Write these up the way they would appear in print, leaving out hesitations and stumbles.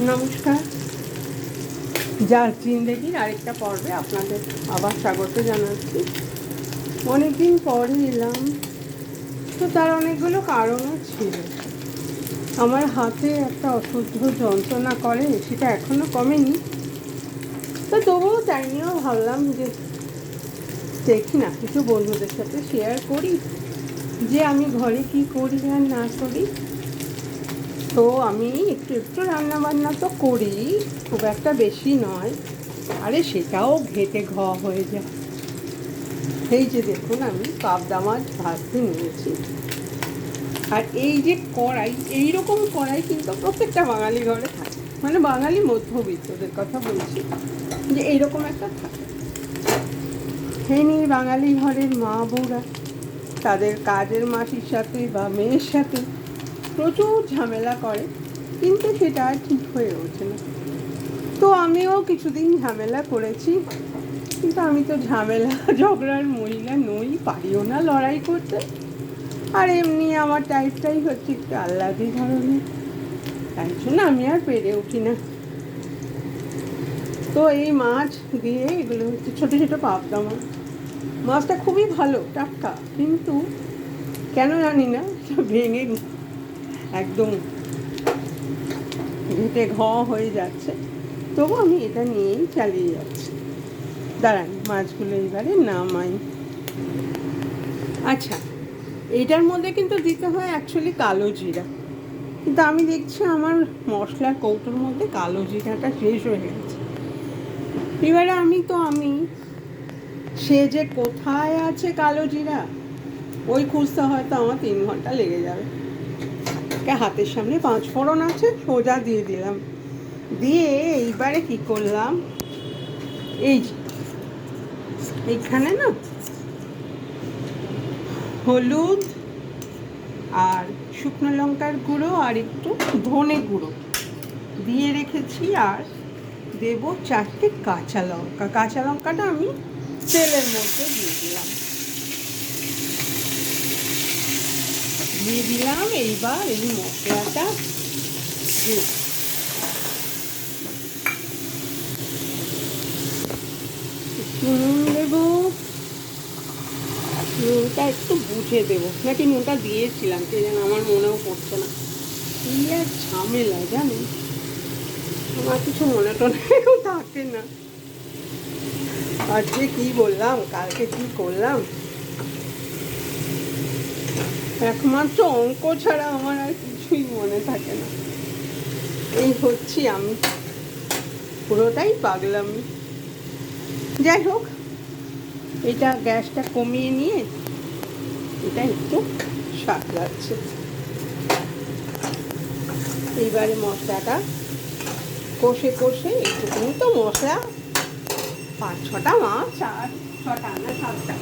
নমস্কার, যার জিন্দেগির আরেকটা পর্বে আপনাদের আবার স্বাগত জানাচ্ছি। অনেকদিন পরে এলাম, তো তার অনেকগুলো কারণও ছিল। আমার হাতে একটা অসহ্য যন্ত্রণা করে, সেটা এখনও কমেনি। তো তবুও তাই নিয়েও ভাবলাম যে দেখি না, কিছু বন্ধুদের সাথে শেয়ার করি যে আমি ঘরে কি করি আর না করি। তো আমি একটু একটু রান্নাবান্না তো করি, খুব একটা বেশি নয়। আরে সেটাও ঘেটে হয়ে যায়। এই যে দেখুন, আমি পাবদা মাছ ভাজতে নিয়েছি। আর এই যে কড়াই, এইরকম কড়াই কিন্তু প্রত্যেকটা বাঙালি ঘরে থাকে, মানে বাঙালি মধ্যবিত্তদের কথা বলছি, যে এইরকম একটা থাকে। এই নিয়ে বাঙালি ঘরের মা বউরা তাদের কাজের মাসির সাথে বা মেয়ের সাথে প্রচুর ঝামেলা করে, কিন্তু সেটা ঠিক হয়ে ওঠে না। তো আমিও কিছুদিন ঝামেলা করেছি, কিন্তু আমি তো ঝামেলা ঝগড়ার মহিলা নই, পারিও না লড়াই করতে। আর এমনি আমার টাইপটাই হচ্ছে একটু আহ্লাদি ধরনের, তাই জন্য আমি আর পেরে উঠি না। তো এই মাছ দিয়ে, এগুলো হচ্ছে ছোটো ছোটো পাবদা মাছ। মাছটা খুবই ভালো, টাটকা, কিন্তু কেন জানি না ভেঙে একদম ঘেটে হয়ে যাচ্ছে। তবু আমি এটা নিয়েই চালিয়ে যাচ্ছি। দাঁড়ান, মাছগুলো এবারে নামাই। আচ্ছা, এইটার মধ্যে কিন্তু দিতে হয় অ্যাকচুয়ালি কালো জিরা, কিন্তু আমি দেখছি আমার মশলার কৌটোর মধ্যে কালো জিরাটা শেষ হয়ে গেছে। এবারে আমি সে যে কোথায় আছে কালো জিরা, ওই খুঁজতে হয়তো আমার 3 ঘন্টা লেগে যাবে। হাতের সামনে 5 ফোড়ন আছে, সোজা দিয়ে দিলাম। দিয়ে এইবারে কি করলাম, এই যে এইখানে না হলুদ আর শুকনো লঙ্কার গুঁড়ো আর একটু ধনে গুঁড়ো দিয়ে রেখেছি। আর দেব 4টে কাঁচা লঙ্কা। কাঁচা লঙ্কাটা আমি তেলের মধ্যে দিয়ে দিলাম। এইবার এই মশলাটা নুন দেবো। নুনটা একটু বুঝে দেবো, নাকি নুনটা দিয়েছিলাম কে যেন, আমার মনেও পড়ছে না। কি আর ঝামেলা জানেন, আমার কিছু মনে টনেও থাকে না। আজকে কি বললাম, কালকে কি করলাম, একমাত্র অঙ্ক ছাড়া আমার আর কিছুই মনে থাকে না। এই হচ্ছি আমি, পুরোটাই পাগলামি। যাই হোক, এটা গ্যাসটা কমিয়ে নিয়ে এটা একটু সাজাচ্ছে। এইবারে মশলাটা কষে কষে, একটুখানি তো মশলা, 5-6টা মাছ আর 6টা না 7টা,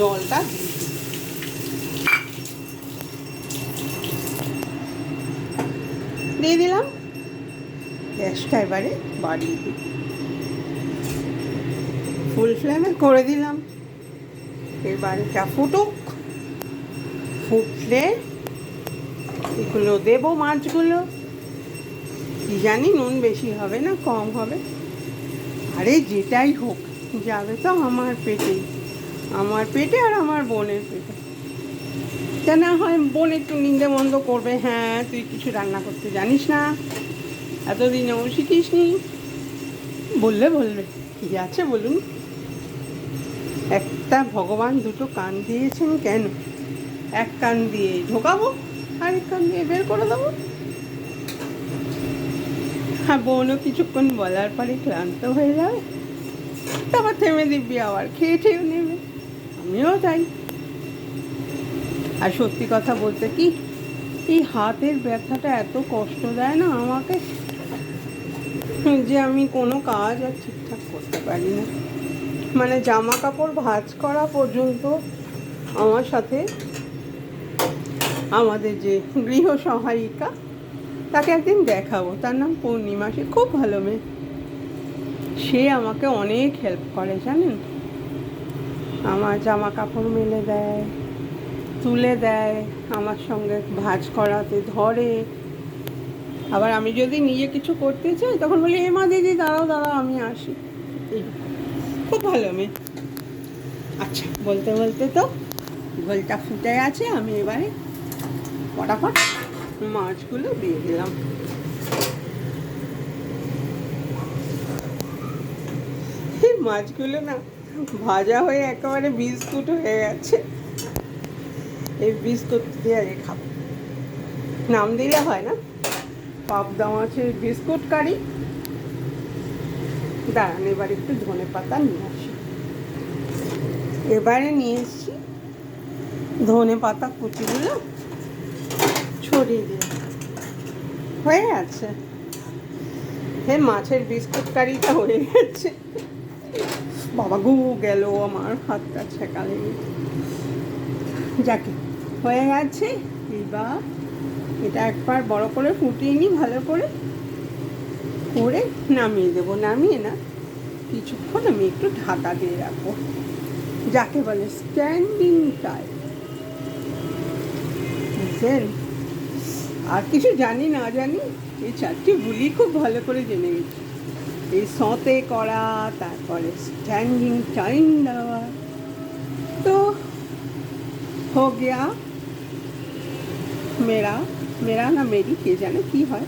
জলটা দিয়ে দিলাম। গ্যাসটা এবারে বাড়িয়ে দিই, ফুল ফ্লেমে করে দিলাম। এবারে এটা ফুটলে এগুলো দেবো, মাছগুলো। কি জানি নুন বেশি হবে না কম হবে, আরে যেটাই হোক যাবে তো আমার পেটে আর আমার বোনের পেটে। তা না হয় বোন একটু নিন্দে বন্ধ করবে, হ্যাঁ তুই কিছু রান্না করতে জানিস না, এতদিনেও শিখিস নি, বলবে কি আছে বলুন। একটা ভগবান দুটো কান দিয়েছেন কেন, এক কান দিয়ে ঢোকাবো, আরেক কান দিয়ে বের করে দেবো। হ্যাঁ, বোনও কিছুক্ষণ বলার পরে ক্লান্ত হয়ে যাবে, তারপর থেমে দিবি, আবার খেয়েও নেবে। আমিও তাই। আর সত্যি কথা বলতে কি, এই হাতের ব্যথাটা এত কষ্ট দেয় না আমাকে, যে আমি কোনো কাজ আর ঠিকঠাক করতে পারি না। মানে জামা কাপড় ভাঁজ করা পর্যন্ত আমার সাথে আমাদের যে গৃহ সহায়িকা, তাকে একদিন দেখাবো, তার নাম পূর্ণিমা, সে খুব ভালো মেয়ে, সে আমাকে অনেক হেল্প করে জানেন। আমার জামা কাপড় মেলে দেয়, তুলে দেয়, আমার সঙ্গে ভাঁজ করাতে ধরে। আবার আমি যদি নিজে কিছু করতে চাই তখন বলি মা দিদি দাঁড়াও দাঁড়াও আমি আসি। এই খুব ভালো মেয়ে। আচ্ছা, বলতে বলতে তো ঝোলটা ফুটে আছে, আমি এবারে ফটাফট মাছগুলো দিয়ে দিলাম। এই মাছগুলো না ভাজা হয়ে একেবারে বিস্কুট হয়ে গেছে। এই বিস্কুট দিয়ে আগে খাবো, নাম দিলে হয় না, পাবদা মাছের বিস্কুট কারি। দাঁড়ান, এবার একটু ধনে পাতা নিয়ে আসি। এবারে নিয়ে এসছি ধনে পাতা কুচিগুলো ছড়িয়ে দিয়ে হয়ে গেছে। হ্যাঁ, মাছের বিস্কুট কারিটা হয়ে গেছে। বাবা গু গেল, আমার হাতটা ছেঁকা লেগে। যাকে হয়ে গেছে, এবার এটা একবার বড় করে ফুটিয়ে নিই ভালো করে করে নামিয়ে দেবো। নামিয়ে না কিছুক্ষণ আমি একটু ঢাকা দিয়ে রাখবো, যাকে বলে স্ট্যান্ডিং টাইম। বুঝলেন? আর কিছু জানি না জানি, এই চারটি বুলি খুব ভালো করে জেনে গেছি। এই সতে করা, তারপরে স্ট্যান্ডিং টাইম দেওয়া। তো हो गया मेरा मेरा ना मेरी কে জানে কি হয়,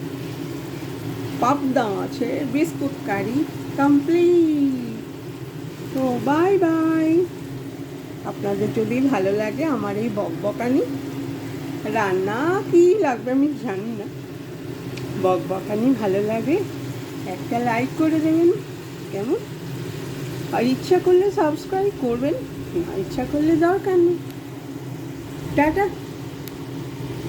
পাবদা মাছের বিস্কুট কারি কমপ্লিট। তো বাই বাই। আপনাদের যদি ভালো লাগে আমার এই বকবকানি রান্না, কি লাগবে আমি জানি না, বকবকানি ভালো লাগে একটা লাইক করে দেবেন কেমন, আর ইচ্ছা করলে সাবস্ক্রাইব করবেন, না ইচ্ছা করলে দরকার নেই। টাটা।